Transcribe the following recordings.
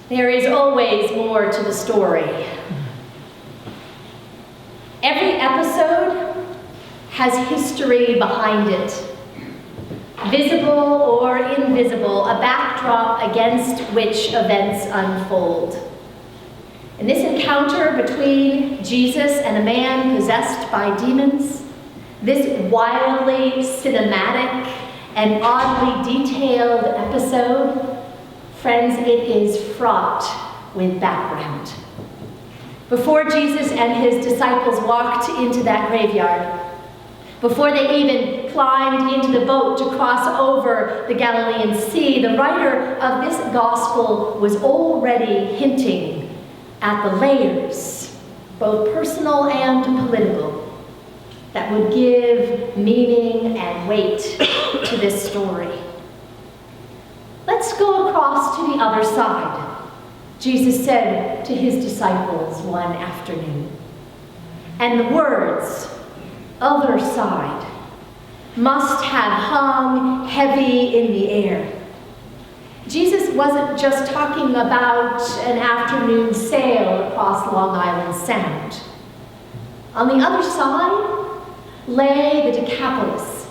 There is always more to the story. Every episode has history behind it. Visible or invisible, a backdrop against which events unfold. In this encounter between Jesus and a man possessed by demons, this wildly cinematic and oddly detailed episode, friends, it is fraught with background. Before Jesus and his disciples walked into that graveyard, before they even climbed into the boat to cross over the Galilean Sea, the writer of this gospel was already hinting at the layers, both personal and political, that would give meaning and weight to this story. Let's go across to the other side, Jesus said to his disciples one afternoon. And the words, other side, must have hung heavy in the air. Jesus wasn't just talking about an afternoon sail across Long Island Sound. On the other side lay the Decapolis,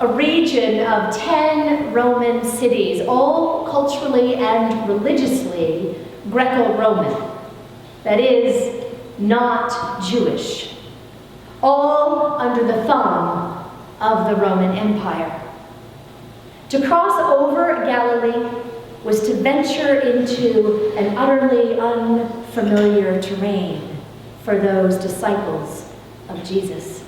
a region of 10 Roman cities, all culturally and religiously Greco-Roman, that is, not Jewish, all under the thumb of the Roman Empire. To cross over Galilee was to venture into an utterly unfamiliar terrain for those disciples of Jesus.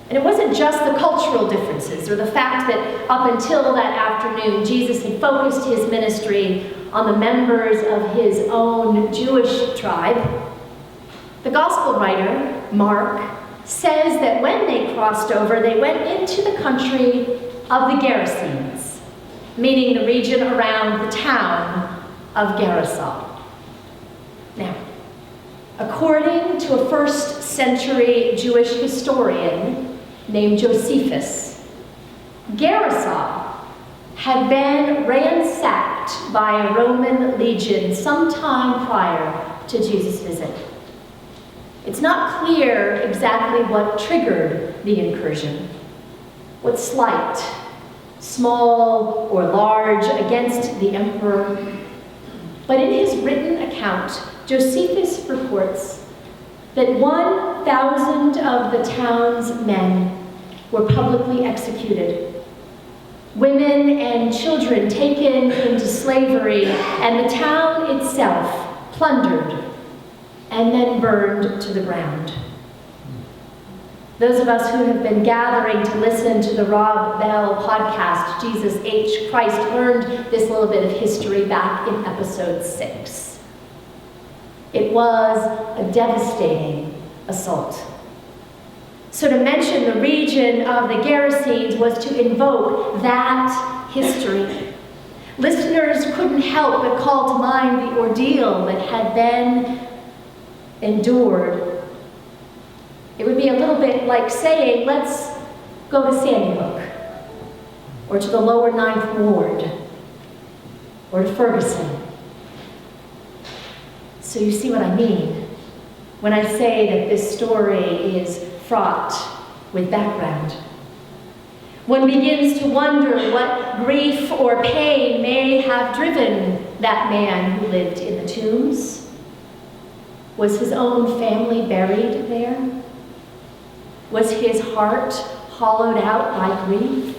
And it wasn't just the cultural differences or the fact that up until that afternoon, Jesus had focused his ministry on the members of his own Jewish tribe. The gospel writer, Mark, says that when they crossed over, they went into the country of the Gerasenes, meaning the region around the town of Gerasa. Now, according to a first century Jewish historian named Josephus, Gerasa had been ransacked by a Roman legion sometime prior to Jesus' visit. It's not clear exactly what triggered the incursion, what slight, small or large, against the emperor. But in his written account, Josephus reports that 1,000 of the town's men were publicly executed, women and children taken into slavery, and the town itself plundered and then burned to the ground. Those of us who have been gathering to listen to the Rob Bell podcast, Jesus H. Christ, learned this little bit of history back in episode 6. It was a devastating assault. So to mention the region of the Gerasenes was to invoke that history. Listeners couldn't help but call to mind the ordeal that had been endured. It would be a little bit like saying, let's go to Sandy Hook, or to the lower 9th Ward, or to Ferguson. So you see what I mean when I say that this story is fraught with background. One begins to wonder what grief or pain may have driven that man who lived in the tombs. Was his own family buried there? Was his heart hollowed out by grief?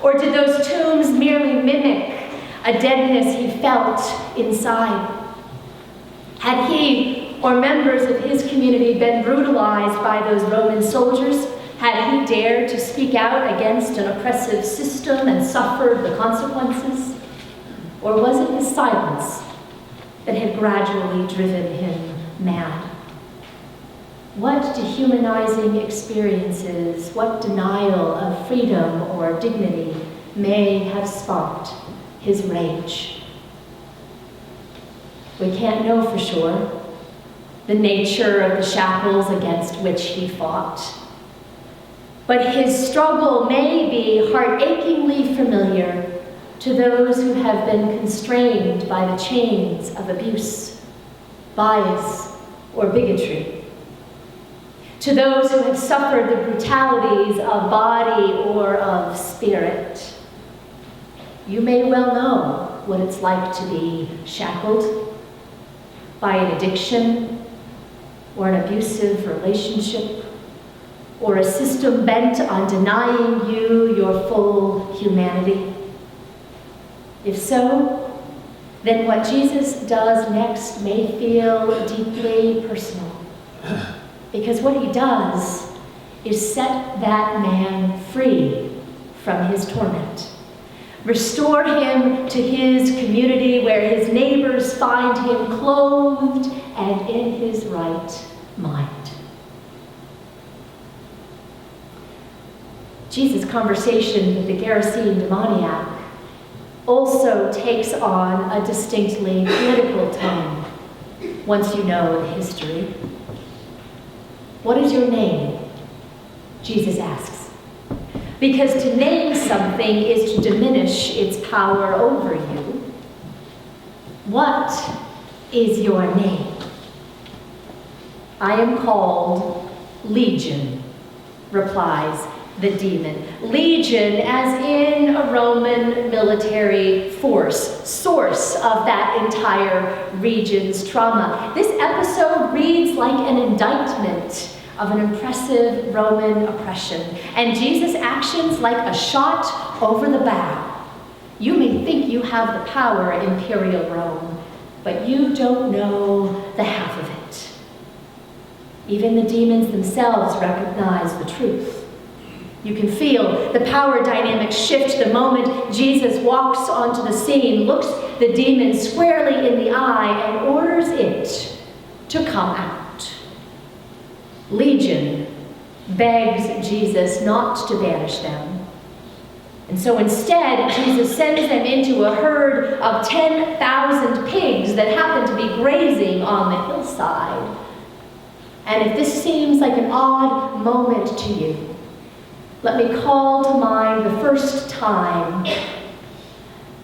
Or did those tombs merely mimic a deadness he felt inside? Had he or members of his community been brutalized by those Roman soldiers? Had he dared to speak out against an oppressive system and suffered the consequences? Or was it his silence that had gradually driven him mad? What dehumanizing experiences, what denial of freedom or dignity may have sparked his rage? We can't know for sure the nature of the shackles against which he fought. But his struggle may be heart-achingly familiar to those who have been constrained by the chains of abuse, bias, or bigotry, to those who have suffered the brutalities of body or of spirit. You may well know what it's like to be shackled by an addiction or an abusive relationship or a system bent on denying you your full humanity. If so, then what Jesus does next may feel deeply personal, because what he does is set that man free from his torment. Restore him to his community where his neighbors find him clothed and in his right mind. Jesus' conversation with the Gerasene demoniac also takes on a distinctly political tone once you know the history. What is your name? Jesus asks. Because to name something is to diminish its power over you. What is your name? I am called Legion, replies the demon. Legion as in a Roman military force, source of that entire region's trauma. This episode reads like an indictment of an impressive Roman oppression, and Jesus' actions like a shot over the bow. You may think you have the power, Imperial Rome, but you don't know the half of it. Even the demons themselves recognize the truth. You can feel the power dynamics shift the moment Jesus walks onto the scene, looks the demon squarely in the eye, and orders it to come out. Legion begs Jesus not to banish them. And so instead, Jesus sends them into a herd of 10,000 pigs that happen to be grazing on the hillside. And if this seems like an odd moment to you, let me call to mind the first time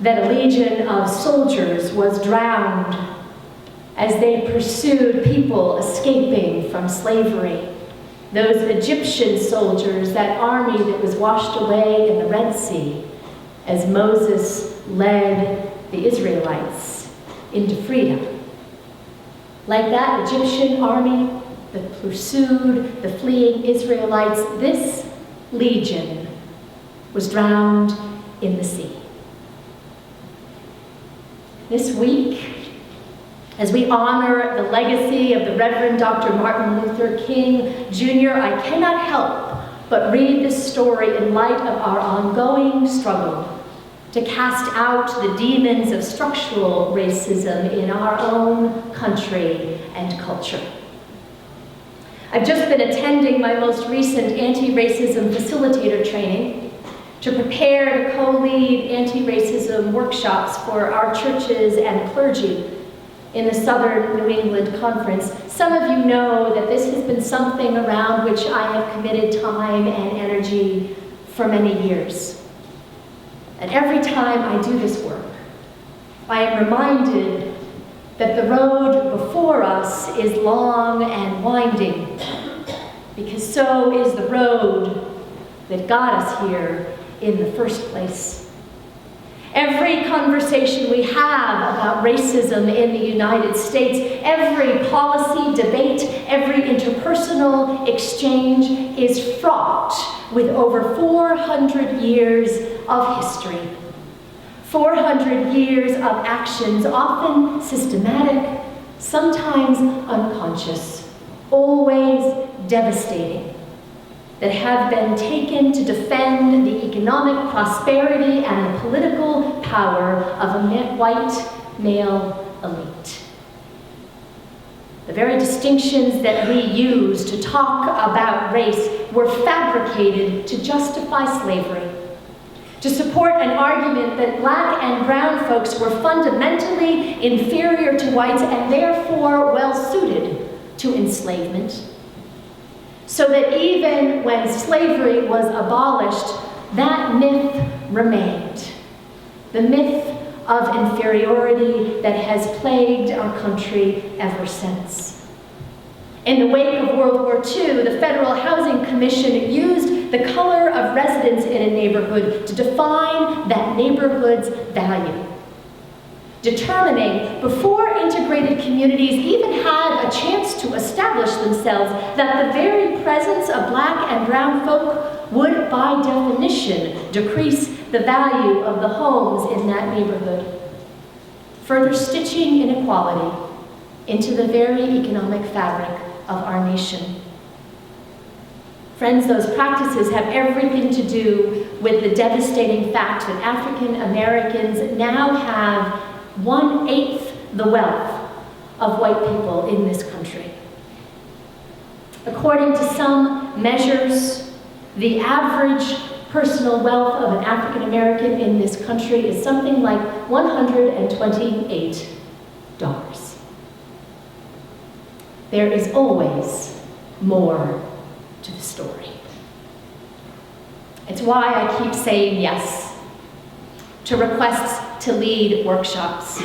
that a legion of soldiers was drowned as they pursued people escaping from slavery. Those Egyptian soldiers, that army that was washed away in the Red Sea as Moses led the Israelites into freedom. Like that Egyptian army that pursued the fleeing Israelites, this legion was drowned in the sea. This week, as we honor the legacy of the Reverend Dr. Martin Luther King Jr., I cannot help but read this story in light of our ongoing struggle to cast out the demons of structural racism in our own country and culture. I've just been attending my most recent anti-racism facilitator training to prepare to co-lead anti-racism workshops for our churches and clergy in the Southern New England Conference. Some of you know that this has been something around which I have committed time and energy for many years. And every time I do this work, I am reminded that the road before us is long and winding, because so is the road that got us here in the first place. Every conversation we have about racism in the United States, every policy debate, every interpersonal exchange is fraught with over 400 years of history. 400 years of actions, often systematic, sometimes unconscious, always devastating, that have been taken to defend the economic prosperity and the political power of a white male elite. The very distinctions that we use to talk about race were fabricated to justify slavery, to support an argument that black and brown folks were fundamentally inferior to whites and therefore well-suited to enslavement. So that even when slavery was abolished, that myth remained. the myth of inferiority that has plagued our country ever since. In the wake of World War II, the Federal Housing Commission used the color of residence in a neighborhood to define that neighborhood's value, determining before integrated communities even had a chance to establish themselves that the very presence of Black and brown folk would, by definition, decrease the value of the homes in that neighborhood, further stitching inequality into the very economic fabric of our nation. Friends, those practices have everything to do with the devastating fact that African Americans now have 1/8 the wealth of white people in this country. According to some measures, the average personal wealth of an African American in this country is something like $128. There is always more to the story. It's why I keep saying yes to requests to lead workshops,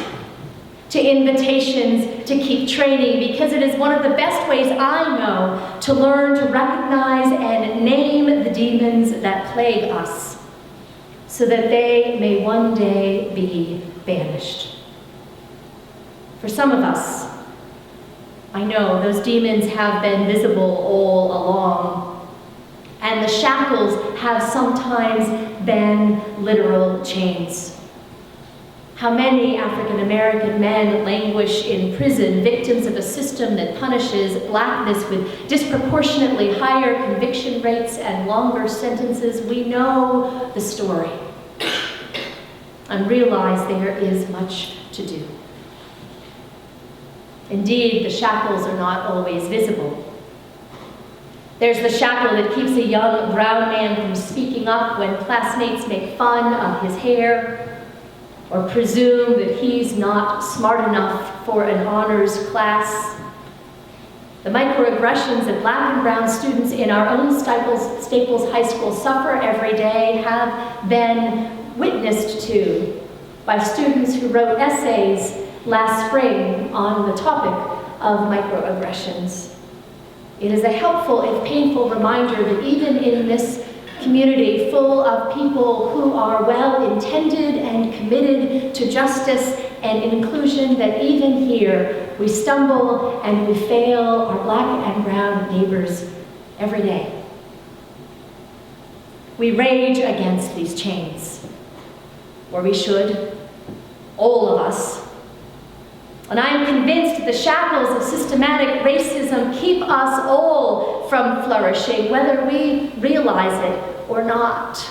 to invitations to keep training, because it is one of the best ways I know to learn to recognize and name the demons that plague us, so that they may one day be banished. For some of us, I know those demons have been visible all along, and the shackles have sometimes been literal chains. How many African American men languish in prison, victims of a system that punishes Blackness with disproportionately higher conviction rates and longer sentences? We know the story and realize there is much to do. Indeed, the shackles are not always visible. There's the shackle that keeps a young brown man from speaking up when classmates make fun of his hair, or presume that he's not smart enough for an honors class. The microaggressions that Black and brown students in our own Staples High School suffer every day have been witnessed to by students who wrote essays last spring on the topic of microaggressions. It is a helpful, if painful, reminder that even in this community full of people who are well-intended and committed to justice and inclusion, that even here we stumble and we fail our Black and brown neighbors every day. We rage against these chains, or we should, all of us. And I am convinced the shackles of systematic racism keep us all from flourishing, whether we realize it or not.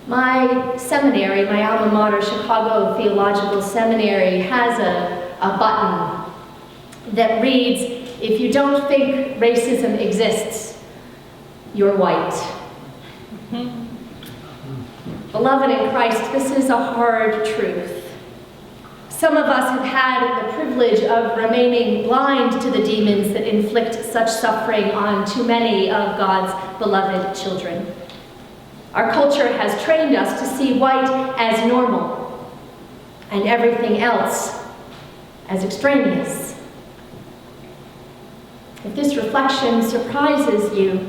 My seminary, my alma mater, Chicago Theological Seminary, has a button that reads, "If you don't think racism exists, you're white." Beloved in Christ, this is a hard truth. Some of us have had the privilege of remaining blind to the demons that inflict such suffering on too many of God's beloved children. Our culture has trained us to see white as normal and everything else as extraneous. If this reflection surprises you,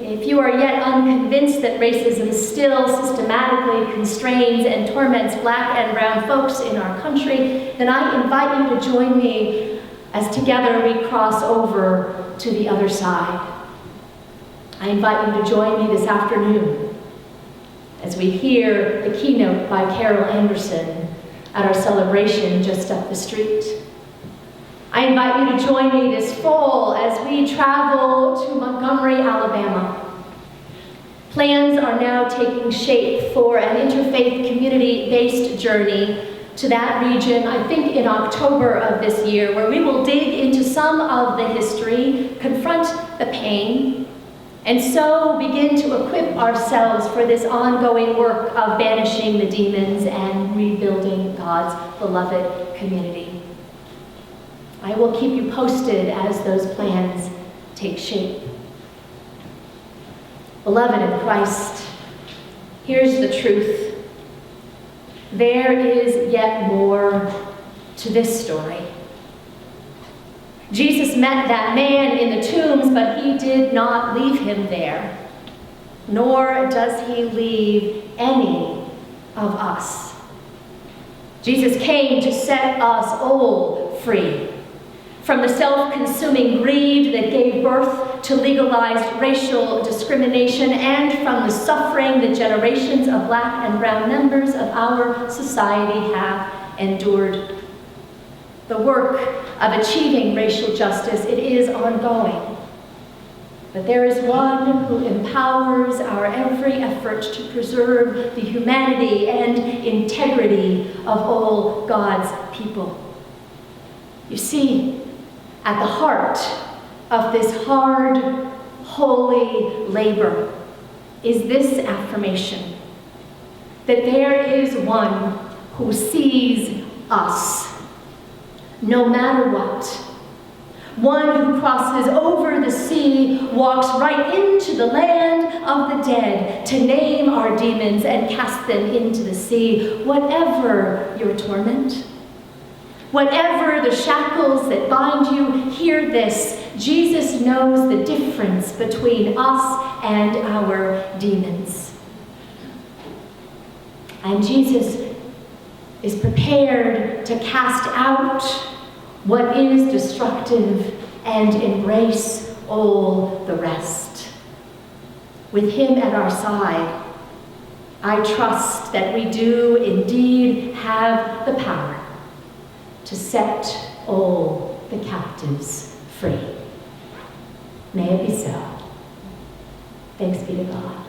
if you are yet unconvinced that racism still systematically constrains and torments Black and brown folks in our country, then I invite you to join me as together we cross over to the other side. I invite you to join me this afternoon as we hear the keynote by Carol Anderson at our celebration just up the street. I invite you to join me this fall as we travel to Montgomery, Alabama. Plans are now taking shape for an interfaith community-based journey to that region, I think in October of this year, where we will dig into some of the history, confront the pain, and so begin to equip ourselves for this ongoing work of banishing the demons and rebuilding God's beloved community. I will keep you posted as those plans take shape. Beloved in Christ, here's the truth. there is yet more to this story. Jesus met that man in the tombs, but he did not leave him there, nor does he leave any of us. Jesus came to set us all free from the self-consuming greed that gave birth to legalized racial discrimination, and from the suffering that generations of Black and brown members of our society have endured. The work of achieving racial justice, it is ongoing. But there is one who empowers our every effort to preserve the humanity and integrity of all God's people. You see, at the heart of this hard, holy labor is this affirmation, that there is one who sees us, no matter what. One who crosses over the sea, walks right into the land of the dead to name our demons and cast them into the sea. Whatever your torment, whatever the shackles that bind you, hear this. Jesus knows the difference between us and our demons. And Jesus is prepared to cast out what is destructive and embrace all the rest. With him at our side, I trust that we do indeed have the power to set all the captives free. May it be so. Thanks be to God.